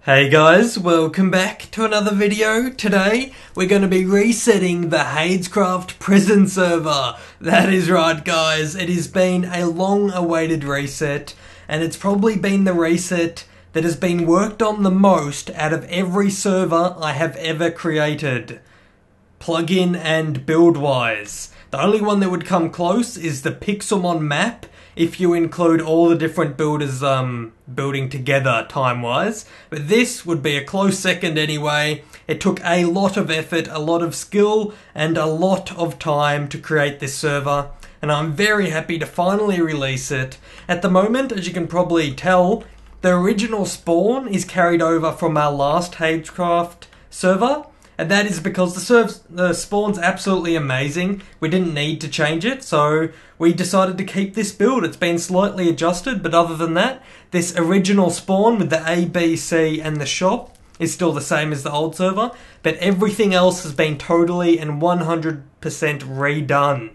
Hey guys, welcome back to another video. Today we're going to be resetting the Hadescraft prison server. That is right guys, it has been a long awaited reset and it's probably been the reset that has been worked on the most out of every server I have ever created. Plugin and build wise. The only one that would come close is the Pixelmon map, if you include all the different builders building together time-wise. But this would be a close second anyway. It took a lot of effort, a lot of skill, and a lot of time to create this server. And I'm very happy to finally release it. At the moment, as you can probably tell, the original spawn is carried over from our last Hadescraft server. And that is because the spawn's absolutely amazing. We didn't need to change it, so we decided to keep this build. It's been slightly adjusted, but other than that, this original spawn with the A, B, C and the shop is still the same as the old server, but everything else has been totally and 100% redone.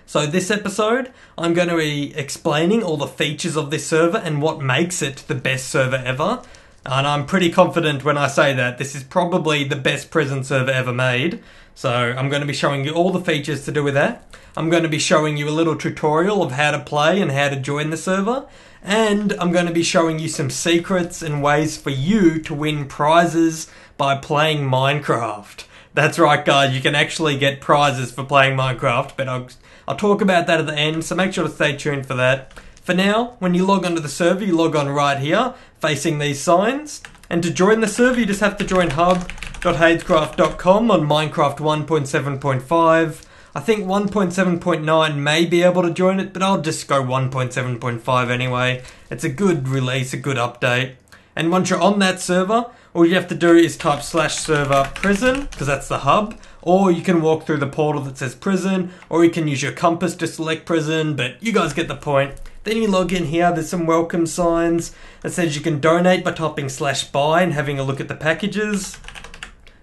So this episode, I'm going to be explaining all the features of this server and what makes it the best server ever. And I'm pretty confident when I say that this is probably the best prison server ever made. So I'm going to be showing you all the features to do with that. I'm going to be showing you a little tutorial of how to play and how to join the server. And I'm going to be showing you some secrets and ways for you to win prizes by playing Minecraft. That's right guys, you can actually get prizes for playing Minecraft, but I'll talk about that at the end, so make sure to stay tuned for that. For now, when you log onto the server, you log on right here, facing these signs. And to join the server, you just have to join hub.hadescraft.com on Minecraft 1.7.5. I think 1.7.9 may be able to join it, but I'll just go 1.7.5 anyway. It's a good release, a good update. And once you're on that server, all you have to do is type /server prison, because that's the hub. Or you can walk through the portal that says prison, or you can use your compass to select prison, but you guys get the point. Then you log in here, there's some welcome signs that says you can donate by typing /buy and having a look at the packages.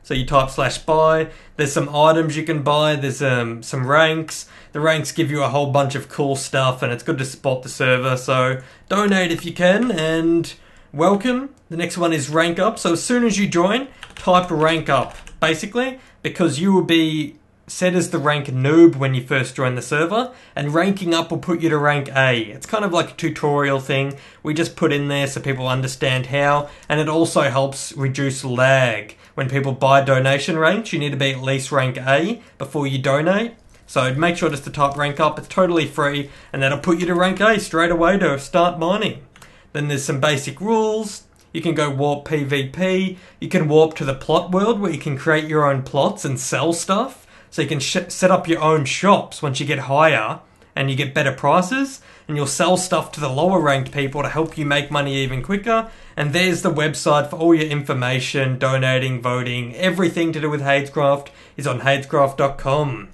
So you type /buy, there's some items you can buy, there's some ranks. The ranks give you a whole bunch of cool stuff and it's good to support the server, so donate if you can and welcome. The next one is rank up, so as soon as you join, type rank up, basically, because you will be set as the rank noob when you first join the server, and ranking up will put you to rank A. It's kind of like a tutorial thing we just put in there so people understand how, and it also helps reduce lag. When people buy donation ranks, you need to be at least rank A before you donate. So make sure just to type rank up, it's totally free, and that'll put you to rank A straight away to start mining. Then there's some basic rules. You can go warp PvP, you can warp to the plot world where you can create your own plots and sell stuff. So you can set up your own shops once you get higher and you get better prices, and you'll sell stuff to the lower ranked people to help you make money even quicker. And there's the website for all your information, donating, voting, everything to do with Hadescraft is on hadescraft.com.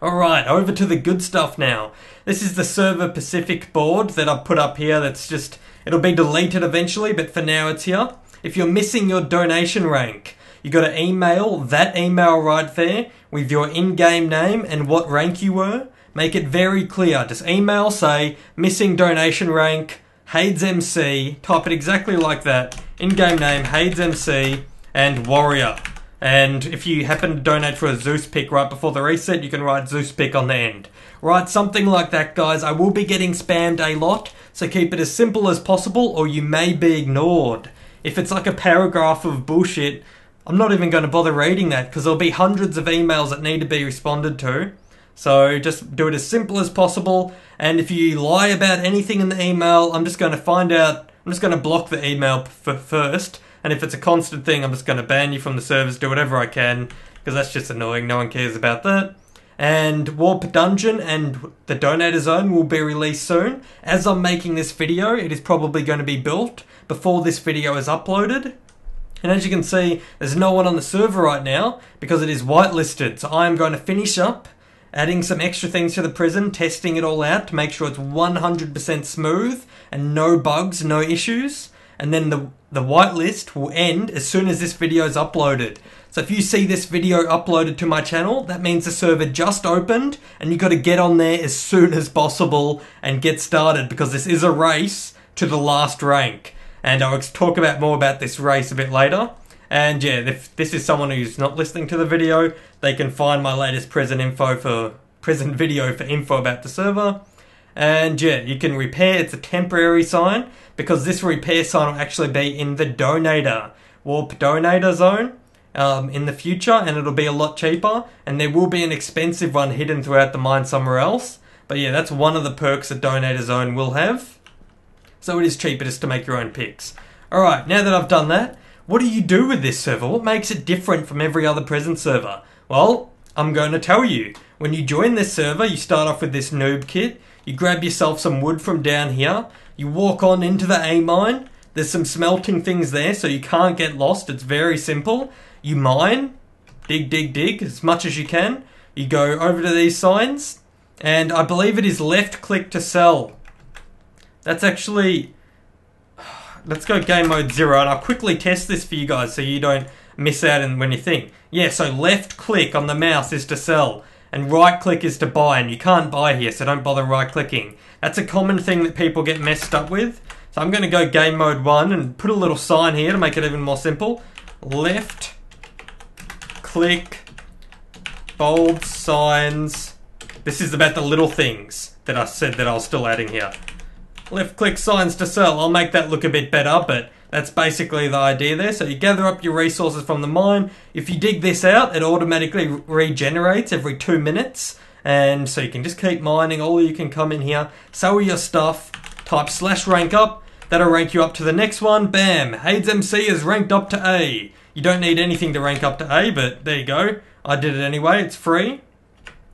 Alright, over to the good stuff now. This is the server Pacific board that I've put up here. That's just, it'll be deleted eventually, but for now it's here. If you're missing your donation rank, you got to email that email right there with your in-game name and what rank you were. Make it very clear. Just email, say, missing donation rank, HadesMC, type it exactly like that. In-game name, HadesMC, and warrior. And if you happen to donate for a Zeus pick right before the reset, you can write Zeus pick on the end. Write something like that, guys. I will be getting spammed a lot, so keep it as simple as possible or you may be ignored. If it's like a paragraph of bullshit, I'm not even going to bother reading that because there'll be hundreds of emails that need to be responded to. So just do it as simple as possible. And if you lie about anything in the email, I'm just going to find out. I'm just going to block the email first. And if it's a constant thing, I'm just going to ban you from the servers, do whatever I can, because that's just annoying. No one cares about that. And Warp Dungeon and the Donator Zone will be released soon. As I'm making this video, it is probably going to be built before this video is uploaded. And as you can see, there's no one on the server right now because it is whitelisted. So I'm going to finish up adding some extra things to the prison, testing it all out to make sure it's 100% smooth and no bugs, no issues. And then the whitelist will end as soon as this video is uploaded. So if you see this video uploaded to my channel, that means the server just opened and you've got to get on there as soon as possible and get started because this is a race to the last rank. and I'll talk about more about this race a bit later. And yeah, if this is someone who's not listening to the video, they can find my latest present video for info about the server. And yeah, you can repair. It's a temporary sign, because this repair sign will actually be in the donator, warp donator zone in the future, and it'll be a lot cheaper, and there will be an expensive one hidden throughout the mine somewhere else. But yeah, that's one of the perks that donator zone will have. So it is cheaper just to make your own picks. Alright, now that I've done that, what do you do with this server? What makes it different from every other present server? Well, I'm going to tell you. When you join this server, you start off with this noob kit. You grab yourself some wood from down here. You walk on into the A mine. There's some smelting things there, so you can't get lost. It's very simple. You mine, dig as much as you can. You go over to these signs, and I believe it is left click to sell. That's actually... Let's go game mode 0, and I'll quickly test this for you guys so you don't miss out when you think. Yeah, so left click on the mouse is to sell, and right click is to buy, and you can't buy here, so don't bother right clicking. That's a common thing that people get messed up with. So I'm going to go game mode 1 and put a little sign here to make it even more simple. Left click, bold signs. This is about the little things that I said that I was still adding here. Left click signs to sell. I'll make that look a bit better, but that's basically the idea there. So you gather up your resources from the mine. If you dig this out, it automatically regenerates every 2 minutes. And so you can just keep mining, or you can come in here, sell your stuff, type /rankup. That'll rank you up to the next one. Bam! Hades MC is ranked up to A. You don't need anything to rank up to A, but there you go. I did it anyway, it's free.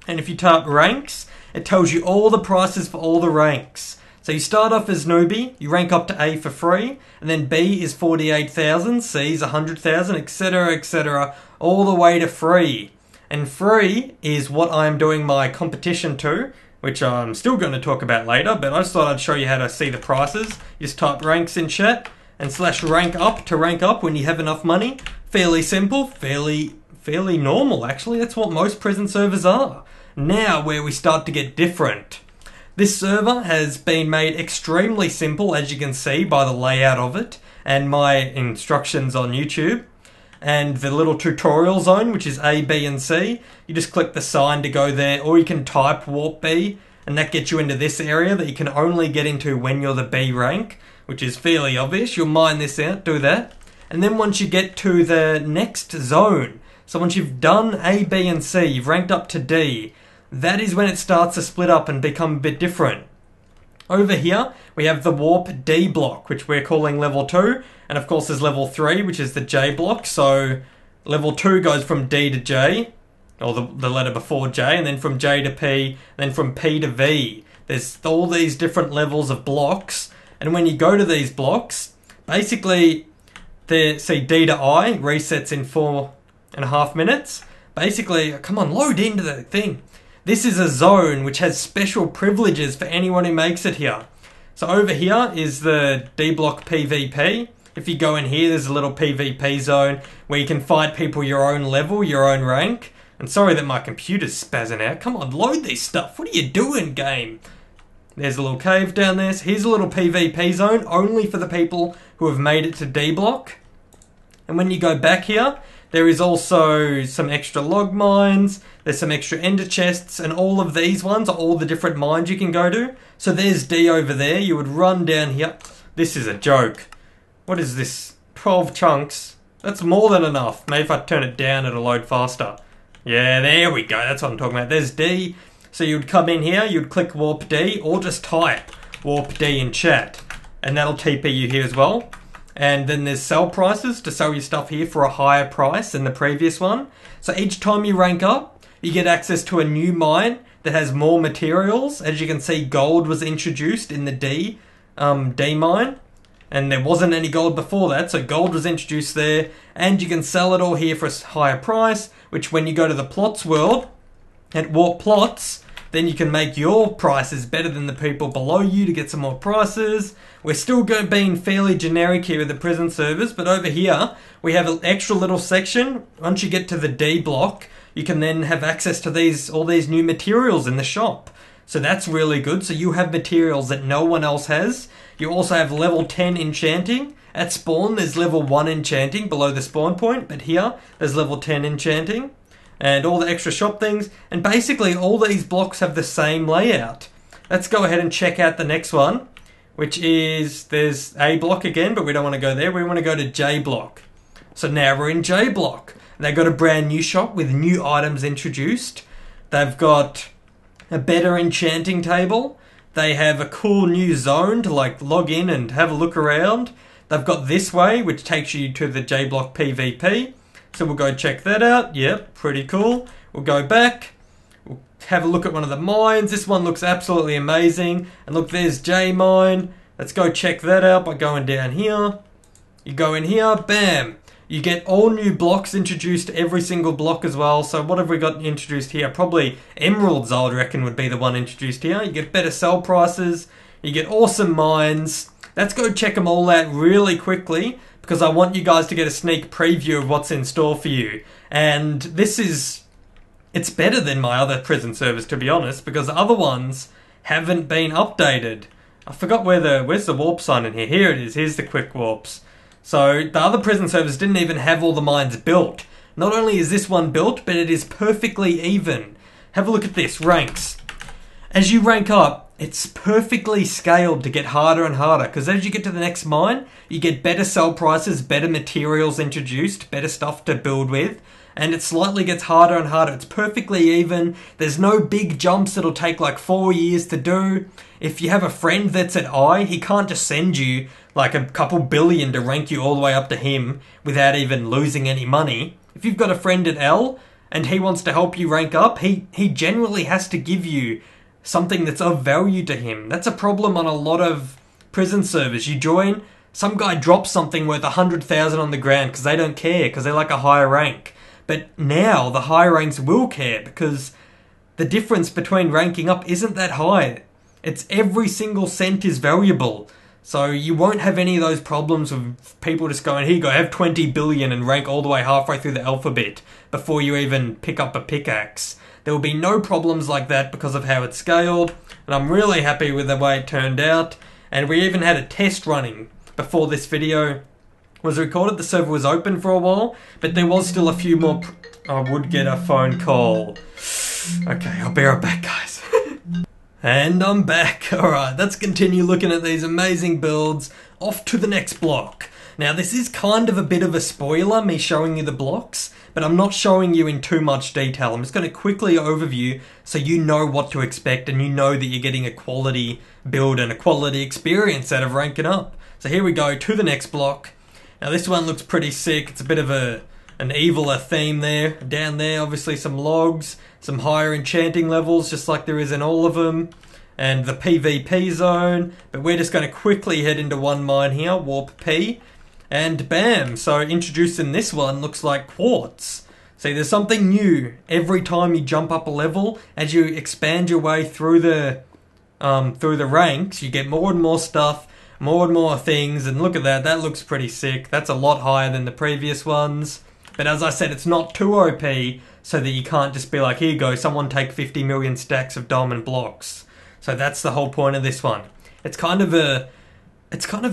And if you type ranks, it tells you all the prices for all the ranks. So you start off as newbie, you rank up to A for free, and then B is 48,000, C is 100,000, etc, etc, all the way to free. And free is what I'm doing my competition to, which I'm still going to talk about later, but I just thought I'd show you how to see the prices. You just type ranks in chat, and /rankup to rank up when you have enough money. Fairly simple, fairly normal actually, that's what most present servers are. Now where we start to get different. This server has been made extremely simple, as you can see by the layout of it and my instructions on YouTube. And the little tutorial zone, which is A, B and C, you just click the sign to go there, or you can type warp B, and that gets you into this area that you can only get into when you're the B rank, which is fairly obvious. You'll mine this out, do that. And then once you get to the next zone, so once you've done A, B and C, you've ranked up to D, that is when it starts to split up and become a bit different. Over here, we have the warp D block, which we're calling level 2. And of course there's level 3, which is the J block. So level 2 goes from D to J, or the letter before J, and then from J to P, then from P to V. There's all these different levels of blocks. And when you go to these blocks, basically, see D to I resets in 4.5 minutes. Basically, come on, load into the thing. This is a zone which has special privileges for anyone who makes it here. So over here is the D block PvP. If you go in here, there's a little PvP zone where you can fight people your own level, your own rank. And sorry that my computer's spazzing out. Come on, load this stuff. What are you doing, game? There's a little cave down there. So here's a little PvP zone only for the people who have made it to D block. And when you go back here, there is also some extra log mines, there's some extra ender chests, and all of these ones are all the different mines you can go to. So there's D over there, you would run down here. This is a joke. What is this? 12 chunks? That's more than enough. Maybe if I turn it down it'll load faster. Yeah, there we go, that's what I'm talking about. There's D. So you'd come in here, you'd click warp D, or just type warp D in chat. And that'll TP you here as well. And then there's sell prices to sell your stuff here for a higher price than the previous one. So each time you rank up, you get access to a new mine that has more materials. As you can see, gold was introduced in the D mine. And there wasn't any gold before that, so gold was introduced there. And you can sell it all here for a higher price, which when you go to the plots world, at warp plots, then you can make your prices better than the people below you to get some more prices. We're still being fairly generic here with the prison servers, but over here we have an extra little section. Once you get to the D block, you can then have access to all these new materials in the shop. So that's really good. So you have materials that no one else has. You also have level 10 enchanting. At spawn, there's level 1 enchanting below the spawn point, but here, there's level 10 enchanting. And all the extra shop things. And basically, all these blocks have the same layout. Let's go ahead and check out the next one, which is, there's A block again, but we don't want to go there. We want to go to J block. So now we're in J block. They've got a brand new shop with new items introduced. They've got a better enchanting table. They have a cool new zone to like log in and have a look around. They've got this way, which takes you to the J block PvP. So we'll go check that out. Yep, pretty cool. We'll go back. We'll have a look at one of the mines. This one looks absolutely amazing. And look, there's J mine. Let's go check that out by going down here. You go in here, bam. You get all new blocks introduced to every single block as well. So what have we got introduced here? Probably emeralds, I would reckon, would be the one introduced here. You get better sell prices. You get awesome mines. Let's go check them all out really quickly, because I want you guys to get a sneak preview of what's in store for you. And this is, it's better than my other prison servers, to be honest, because the other ones haven't been updated. I forgot where's the warp sign in here? Here it is, here's the quick warps. So the other prison servers didn't even have all the mines built. Not only is this one built, but it is perfectly even. Have a look at this, ranks. As you rank up, it's perfectly scaled to get harder and harder, because as you get to the next mine, you get better sell prices, better materials introduced, better stuff to build with, and it slightly gets harder and harder. It's perfectly even. There's no big jumps that'll take like 4 years to do. If you have a friend that's at I, he can't just send you like a couple billion to rank you all the way up to him without even losing any money. If you've got a friend at L and he wants to help you rank up, he generally has to give you something that's of value to him. That's a problem on a lot of prison servers. You join, some guy drops something worth 100,000 on the ground because they don't care, because they're like a higher rank. But now the higher ranks will care, because the difference between ranking up isn't that high. It's every single cent is valuable. So you won't have any of those problems with people just going, here you go, have 20 billion and rank all the way halfway through the alphabet before you even pick up a pickaxe. There will be no problems like that because of how it's scaled, and I'm really happy with the way it turned out. And we even had a test running before this video was recorded. The server was open for a while, but there was still a few more. I would get a phone call. Okay, I'll be right back, guys. And I'm back. Alright, let's continue looking at these amazing builds. Off to the next block. Now, this is kind of a bit of a spoiler, me showing you the blocks, but I'm not showing you in too much detail. I'm just going to quickly overview so you know what to expect and you know that you're getting a quality build and a quality experience out of ranking up. So here we go to the next block. Now, this one looks pretty sick. It's a bit of an eviler theme there. Down there, obviously some logs, some higher enchanting levels, just like there is in all of them, and the PvP zone. But we're just going to quickly head into one mine here, Warp P. And bam, so introduced in this one looks like quartz. See, there's something new every time you jump up a level. As you expand your way through the ranks, you get more and more stuff, more and more things, and look at that, that looks pretty sick. That's a lot higher than the previous ones. But as I said, it's not too OP, so that you can't just be like, here you go, someone take 50 million stacks of diamond blocks. So that's the whole point of this one. It's kind of a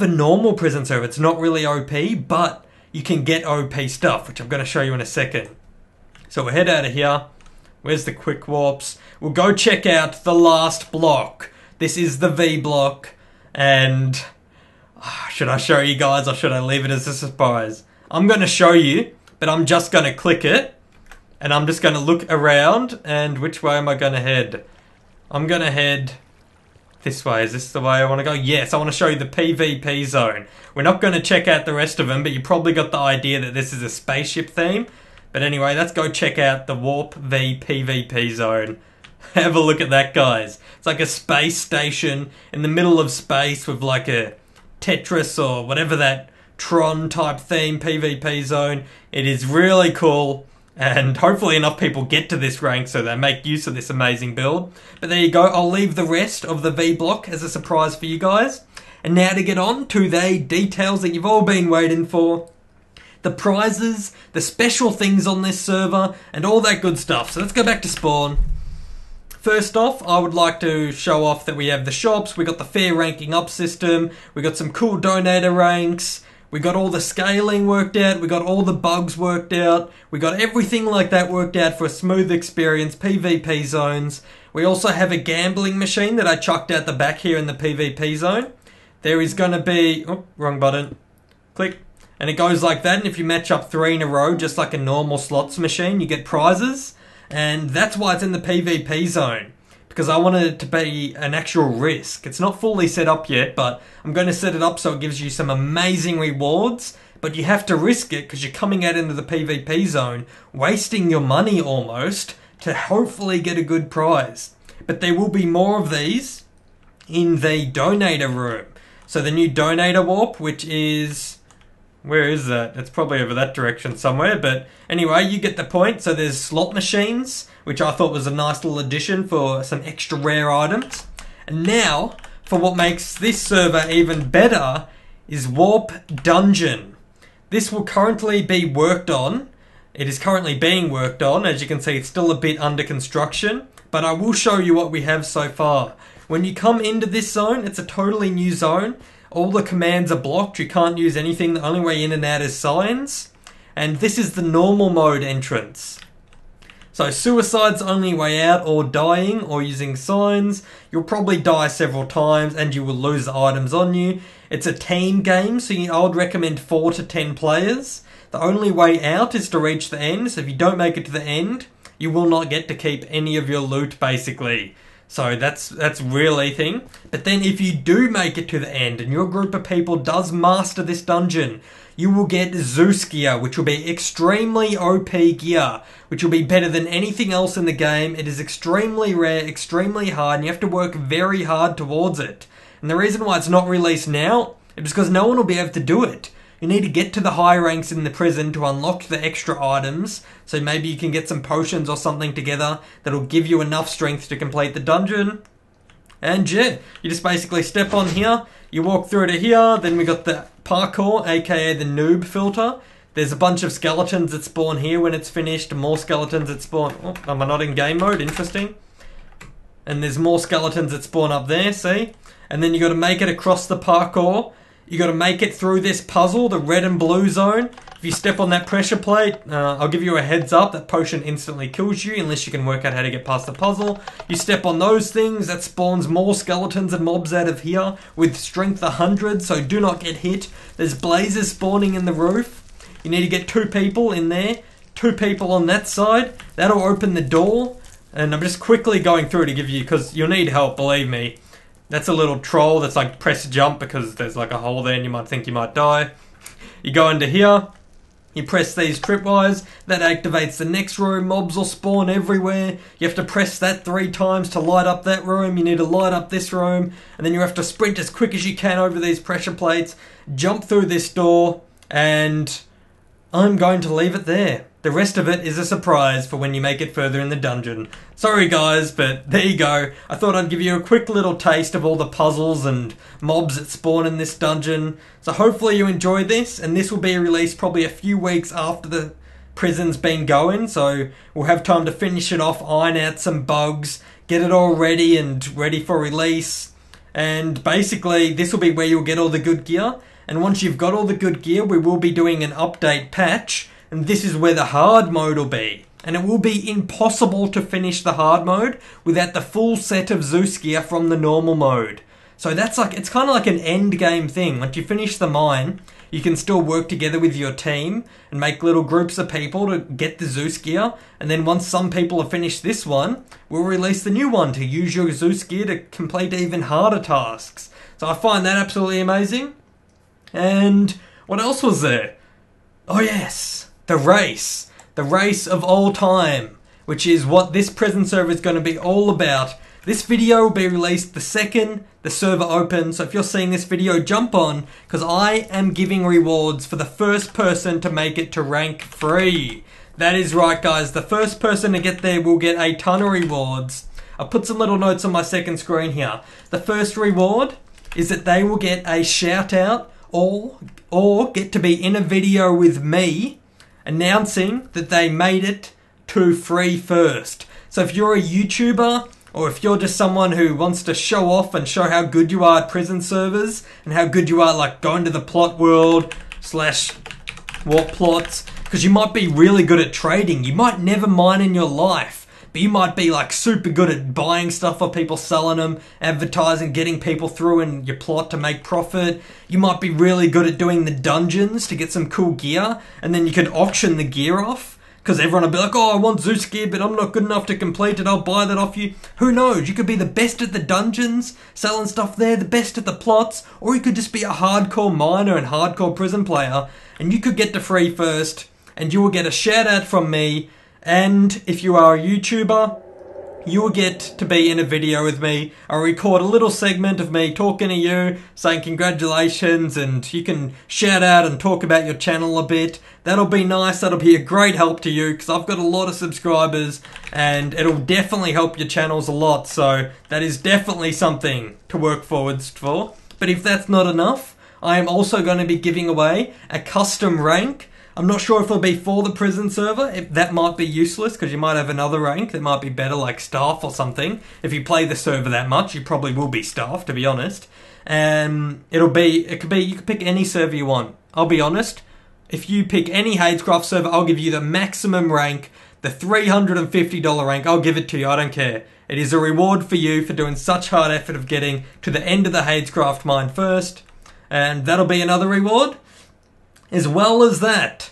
normal prison server. It's not really OP, but you can get OP stuff, which I'm going to show you in a second. So we'll head out of here. Where's the quick warps? We'll go check out the last block. This is the V block, and should I show you guys or should I leave it as a surprise? I'm going to show you, but I'm just going to click it, and I'm just going to look around, and which way am I going to head? I'm going to head this way. Is this the way I want to go? Yes, I want to show you the PvP zone. We're not going to check out the rest of them, but you probably got the idea that this is a spaceship theme. But anyway, let's go check out the Warp V PvP zone. Have a look at that, guys. It's like a space station in the middle of space with like a Tetris or whatever that Tron type theme PvP zone. It is really cool. And hopefully enough people get to this rank so they make use of this amazing build. But there you go, I'll leave the rest of the V block as a surprise for you guys. And now to get on to the details that you've all been waiting for. The prizes, the special things on this server, and all that good stuff. So let's go back to spawn. First off, I would like to show off that we have the shops, we got the fair ranking up system, we got some cool donator ranks, we got all the scaling worked out, we got all the bugs worked out, we got everything like that worked out for a smooth experience, PvP zones. We also have a gambling machine that I chucked out the back here in the PvP zone. There is going to be... oh, wrong button. Click. And it goes like that, and if you match up 3 in a row, just like a normal slots machine, you get prizes. And that's why it's in the PvP zone, because I wanted it to be an actual risk. It's not fully set up yet, but I'm going to set it up so it gives you some amazing rewards, but you have to risk it because you're coming out into the PvP zone, wasting your money almost, to hopefully get a good prize. But there will be more of these in the donator room. So the new donator warp, which is... where is that? It's probably over that direction somewhere, but anyway, you get the point. So there's slot machines, which I thought was a nice little addition for some extra rare items. And now, for what makes this server even better, is Warp Dungeon. This will currently be worked on. It is currently being worked on. As you can see, it's still a bit under construction, but I will show you what we have so far. When you come into this zone, it's a totally new zone. All the commands are blocked, you can't use anything, the only way in and out is signs. And this is the normal mode entrance. So suicide's the only way out, or dying, or using signs. You'll probably die several times and you will lose the items on you. It's a team game, so I would recommend 4 to 10 players. The only way out is to reach the end, so if you don't make it to the end, you will not get to keep any of your loot basically. So that's really thing. But then if you do make it to the end and your group of people does master this dungeon, you will get Zeus gear, which will be extremely OP gear, which will be better than anything else in the game. It is extremely rare, extremely hard, and you have to work very hard towards it. And the reason why it's not released now is because no one will be able to do it. You need to get to the high ranks in the prison to unlock the extra items, so maybe you can get some potions or something together that'll give you enough strength to complete the dungeon. And yeah, you just basically step on here, you walk through to here, then we got the parkour, aka the noob filter. There's a bunch of skeletons that spawn here when it's finished, more skeletons that spawn... oh, am I not in game mode? Interesting. And there's more skeletons that spawn up there, see? And then you got to make it across the parkour. You got to make it through this puzzle, the red and blue zone. If you step on that pressure plate, I'll give you a heads up, that potion instantly kills you unless you can work out how to get past the puzzle. You step on those things, that spawns more skeletons and mobs out of here with strength 100, so do not get hit. There's blazes spawning in the roof. You need to get 2 people in there, 2 people on that side. That'll open the door. And I'm just quickly going through to give you, because you'll need help, believe me. That's a little troll that's like press jump because there's like a hole there and you might think you might die. You go into here, you press these tripwires, that activates the next room, mobs will spawn everywhere. You have to press that 3 times to light up that room, you need to light up this room, and then you have to sprint as quick as you can over these pressure plates, jump through this door, and I'm going to leave it there. The rest of it is a surprise for when you make it further in the dungeon. Sorry guys, but there you go. I thought I'd give you a quick little taste of all the puzzles and mobs that spawn in this dungeon. So hopefully you enjoyed this, and this will be released probably a few weeks after the prison's been going, so we'll have time to finish it off, iron out some bugs, get it all ready and ready for release. And basically this will be where you'll get all the good gear, and once you've got all the good gear, we will be doing an update patch. And this is where the hard mode will be. And it will be impossible to finish the hard mode without the full set of Zeus gear from the normal mode. So that's like, it's kind of like an end game thing. Once you finish the mine, you can still work together with your team and make little groups of people to get the Zeus gear. And then once some people have finished this one, we'll release the new one to use your Zeus gear to complete even harder tasks. So I find that absolutely amazing. And what else was there? Oh yes! The race of all time, which is what this prison server is going to be all about. This video will be released the second the server opens, so if you're seeing this video, jump on, because I am giving rewards for the first person to make it to rank 3. That is right guys, the first person to get there will get a ton of rewards. I'll put some little notes on my second screen here. The first reward is that they will get a shout out or get to be in a video with me announcing that they made it to free first. So if you're a YouTuber or if you're just someone who wants to show off and show how good you are at prison servers and how good you are like going to the plot world / warp plots, because you might be really good at trading. You might never mine in your life, but you might be like super good at buying stuff or people selling them, advertising, getting people through in your plot to make profit. You might be really good at doing the dungeons to get some cool gear, and then you could auction the gear off, because everyone will be like, oh, I want Zeus gear, but I'm not good enough to complete it, I'll buy that off you. Who knows? You could be the best at the dungeons, selling stuff there, the best at the plots, or you could just be a hardcore miner and hardcore prison player, and you could get to free first, and you will get a shout out from me. And if you are a YouTuber, you will get to be in a video with me. I'll record a little segment of me talking to you, saying congratulations, and you can shout out and talk about your channel a bit. That'll be nice, that'll be a great help to you, because I've got a lot of subscribers, and it'll definitely help your channels a lot, so that is definitely something to work forwards for. But if that's not enough, I am also going to be giving away a custom rank. I'm not sure if it'll be for the prison server. If that might be useless, because you might have another rank that might be better, like staff or something. If you play the server that much, you probably will be staff, to be honest. And you could pick any server you want. I'll be honest, if you pick any Hadescraft server, I'll give you the maximum rank, the $350 rank. I'll give it to you, I don't care. It is a reward for you for doing such hard effort of getting to the end of the Hadescraft mine first. And that'll be another reward. As well as that,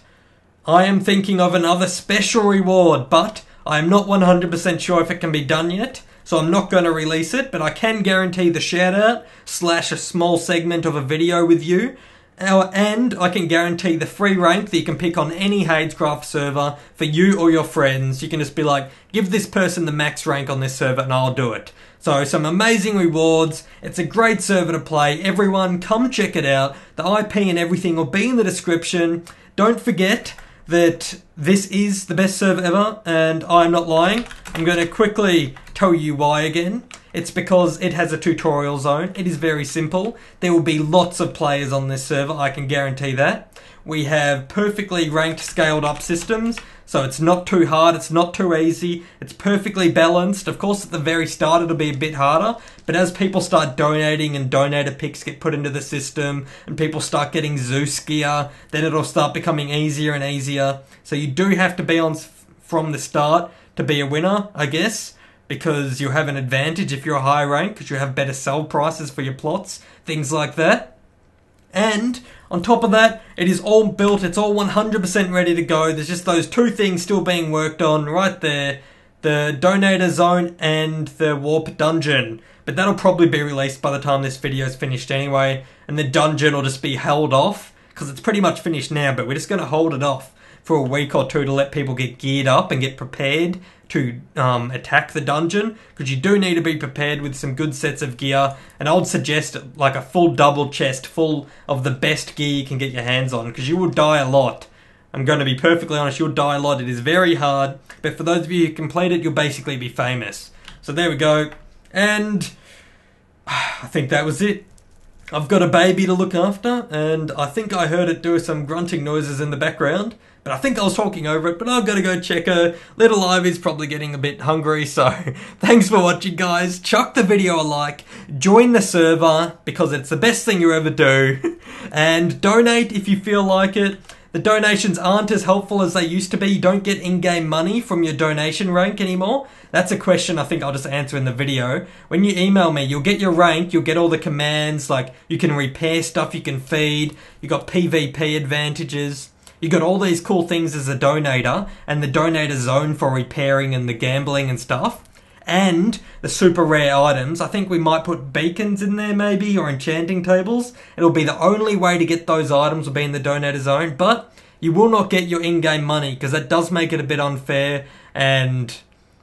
I am thinking of another special reward, but I am not 100% sure if it can be done yet, so I'm not going to release it, but I can guarantee the shout out / a small segment of a video with you, and I can guarantee the free rank that you can pick on any Hadescraft server for you or your friends. You can just be like, give this person the max rank on this server and I'll do it. So some amazing rewards. It's a great server to play. Everyone come check it out. The IP and everything will be in the description. Don't forget that this is the best server ever, and I'm not lying. I'm going to quickly tell you why again. It's because it has a tutorial zone. It is very simple. There will be lots of players on this server, I can guarantee that. We have perfectly ranked, scaled up systems, so it's not too hard, it's not too easy, it's perfectly balanced. Of course, at the very start it'll be a bit harder, but as people start donating and donator picks get put into the system, and people start getting Zeus gear, then it'll start becoming easier and easier. So you do have to be on from the start to be a winner, I guess, because you have an advantage if you're a high rank, because you have better sell prices for your plots, things like that. And on top of that, it is all built, it's all 100% ready to go. There's just those two things still being worked on right there. The donator zone and the warp dungeon. But that'll probably be released by the time this video is finished anyway. And the dungeon will just be held off, because it's pretty much finished now, but we're just going to hold it off for a week or two to let people get geared up and get prepared to attack the dungeon, because you do need to be prepared with some good sets of gear, and I would suggest like a full double chest full of the best gear you can get your hands on, because you will die a lot. I'm going to be perfectly honest, you'll die a lot. It is very hard, but for those of you who complete it, you'll basically be famous. So there we go, and I think that was it. I've got a baby to look after, and I think I heard it do some grunting noises in the background. But I think I was talking over it, but I've got to go check her. Little Ivy's probably getting a bit hungry, so thanks for watching, guys. Chuck the video a like, join the server, because it's the best thing you ever do, and donate if you feel like it. The donations aren't as helpful as they used to be. You don't get in-game money from your donation rank anymore. That's a question I think I'll just answer in the video. When you email me, you'll get your rank, you'll get all the commands, like you can repair stuff, you can feed, you got PvP advantages. You got all these cool things as a donator, and the donator zone for repairing and the gambling and stuff, and the super rare items. I think we might put beacons in there maybe, or enchanting tables. It'll be the only way to get those items will be in the donator zone, but you will not get your in-game money, because that does make it a bit unfair, and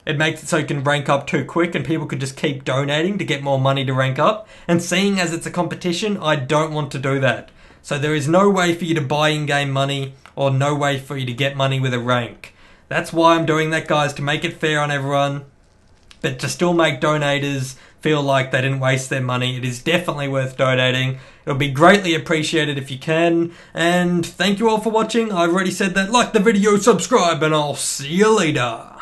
it makes it so you can rank up too quick and people could just keep donating to get more money to rank up. And seeing as it's a competition, I don't want to do that. So there is no way for you to buy in-game money, or no way for you to get money with a rank. That's why I'm doing that, guys, to make it fair on everyone, but to still make donators feel like they didn't waste their money. It is definitely worth donating. It'll be greatly appreciated if you can, and thank you all for watching. I've already said that. Like the video, subscribe, and I'll see you later.